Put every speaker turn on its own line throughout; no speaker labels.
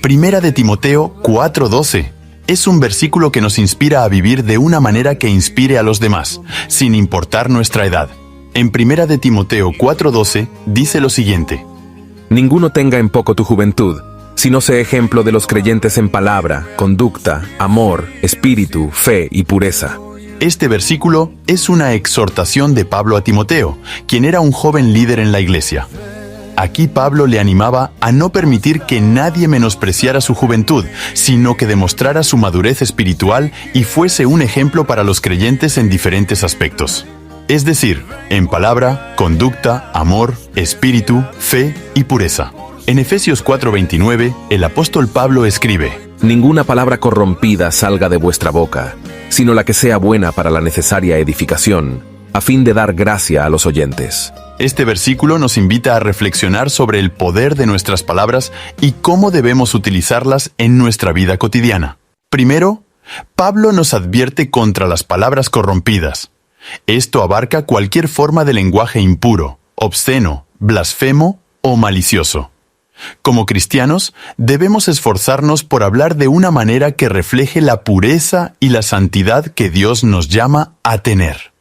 Primera de Timoteo 4:12. Es un versículo que nos inspira a vivir de una manera que inspire a los demás, sin importar nuestra edad. En Primera de Timoteo 4:12 dice lo siguiente:
Ninguno tenga en poco tu juventud, sino sé ejemplo de los creyentes en palabra, conducta, amor, espíritu, fe y pureza.
Este versículo es una exhortación de Pablo a Timoteo, quien era un joven líder en la iglesia. Aquí Pablo le animaba a no permitir que nadie menospreciara su juventud, sino que demostrara su madurez espiritual y fuese un ejemplo para los creyentes en diferentes aspectos. Es decir, en palabra, conducta, amor, espíritu, fe y pureza. En Efesios 4:29, el apóstol Pablo escribe:
Ninguna palabra corrompida salga de vuestra boca, sino la que sea buena para la necesaria edificación, a fin de dar gracia a los oyentes.
Este versículo nos invita a reflexionar sobre el poder de nuestras palabras y cómo debemos utilizarlas en nuestra vida cotidiana. Primero, Pablo nos advierte contra las palabras corrompidas. Esto abarca cualquier forma de lenguaje impuro, obsceno, blasfemo o malicioso. Como cristianos, debemos esforzarnos por hablar de una manera que refleje la pureza y la santidad que Dios nos llama a tener.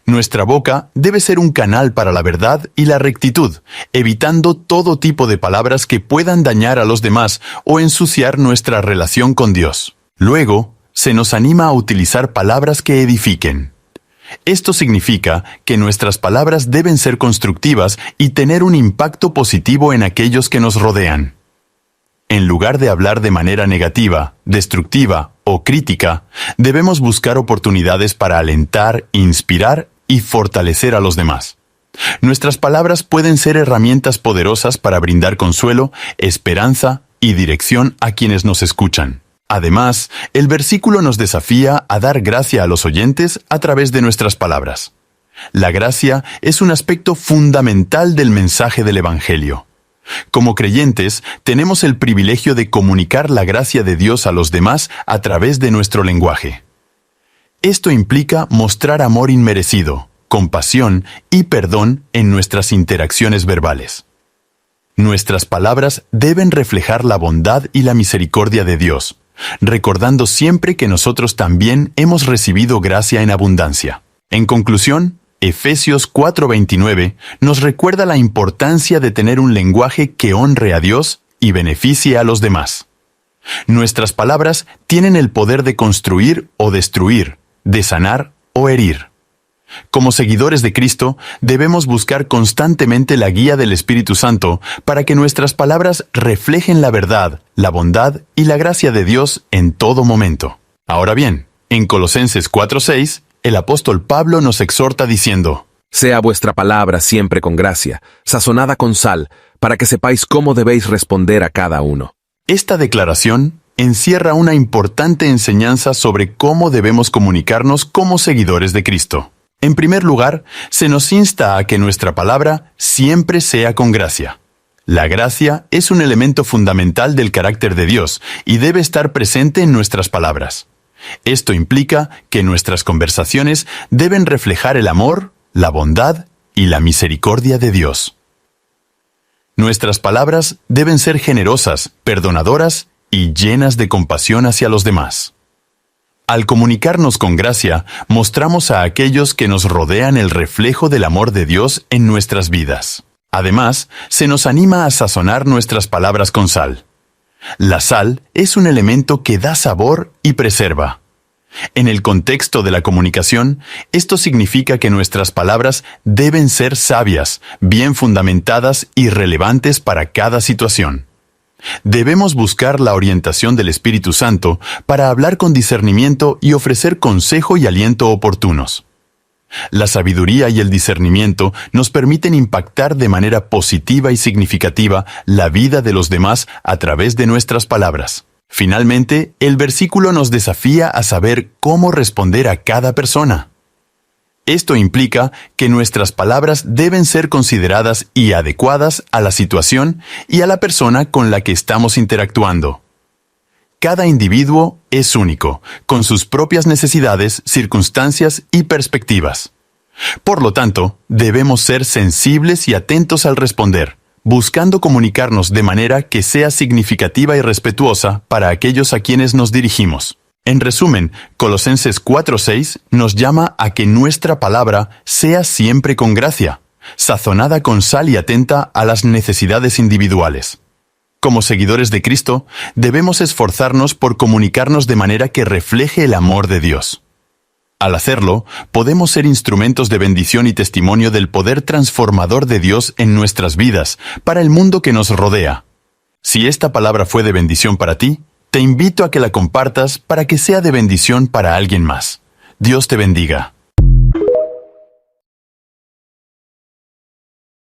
Nuestra boca debe ser un canal para la verdad y la rectitud, evitando todo tipo de palabras que puedan dañar a los demás o ensuciar nuestra relación con Dios. Luego, se nos anima a utilizar palabras que edifiquen. Esto significa que nuestras palabras deben ser constructivas y tener un impacto positivo en aquellos que nos rodean. En lugar de hablar de manera negativa, destructiva o crítica, debemos buscar oportunidades para alentar, inspirar y fortalecer a los demás. Nuestras palabras pueden ser herramientas poderosas para brindar consuelo, esperanza y dirección a quienes nos escuchan. Además, el versículo nos desafía a dar gracia a los oyentes a través de nuestras palabras. La gracia es un aspecto fundamental del mensaje del Evangelio. Como creyentes, tenemos el privilegio de comunicar la gracia de Dios a los demás a través de nuestro lenguaje. Esto implica mostrar amor inmerecido, compasión y perdón en nuestras interacciones verbales. Nuestras palabras deben reflejar la bondad y la misericordia de Dios, recordando siempre que nosotros también hemos recibido gracia en abundancia. En conclusión, Efesios 4:29 nos recuerda la importancia de tener un lenguaje que honre a Dios y beneficie a los demás. Nuestras palabras tienen el poder de construir o destruir, de sanar o herir. Como seguidores de Cristo, debemos buscar constantemente la guía del Espíritu Santo para que nuestras palabras reflejen la verdad, la bondad y la gracia de Dios en todo momento. Ahora bien, en Colosenses 4:6, el apóstol Pablo nos exhorta diciendo:
Sea vuestra palabra siempre con gracia, sazonada con sal, para que sepáis cómo debéis responder a cada uno.
Esta declaración encierra una importante enseñanza sobre cómo debemos comunicarnos como seguidores de Cristo. En primer lugar, se nos insta a que nuestra palabra siempre sea con gracia. La gracia es un elemento fundamental del carácter de Dios y debe estar presente en nuestras palabras. Esto implica que nuestras conversaciones deben reflejar el amor, la bondad y la misericordia de Dios. Nuestras palabras deben ser generosas, perdonadoras y llenas de compasión hacia los demás. Al comunicarnos con gracia, mostramos a aquellos que nos rodean el reflejo del amor de Dios en nuestras vidas. Además, se nos anima a sazonar nuestras palabras con sal. La sal es un elemento que da sabor y preserva. En el contexto de la comunicación, esto significa que nuestras palabras deben ser sabias, bien fundamentadas y relevantes para cada situación. Debemos buscar la orientación del Espíritu Santo para hablar con discernimiento y ofrecer consejo y aliento oportunos. La sabiduría y el discernimiento nos permiten impactar de manera positiva y significativa la vida de los demás a través de nuestras palabras. Finalmente, el versículo nos desafía a saber cómo responder a cada persona. Esto implica que nuestras palabras deben ser consideradas y adecuadas a la situación y a la persona con la que estamos interactuando. Cada individuo es único, con sus propias necesidades, circunstancias y perspectivas. Por lo tanto, debemos ser sensibles y atentos al responder, buscando comunicarnos de manera que sea significativa y respetuosa para aquellos a quienes nos dirigimos. En resumen, Colosenses 4:6 nos llama a que nuestra palabra sea siempre con gracia, sazonada con sal y atenta a las necesidades individuales. Como seguidores de Cristo, debemos esforzarnos por comunicarnos de manera que refleje el amor de Dios. Al hacerlo, podemos ser instrumentos de bendición y testimonio del poder transformador de Dios en nuestras vidas, para el mundo que nos rodea. Si esta palabra fue de bendición para ti, te invito a que la compartas para que sea de bendición para alguien más. Dios te bendiga.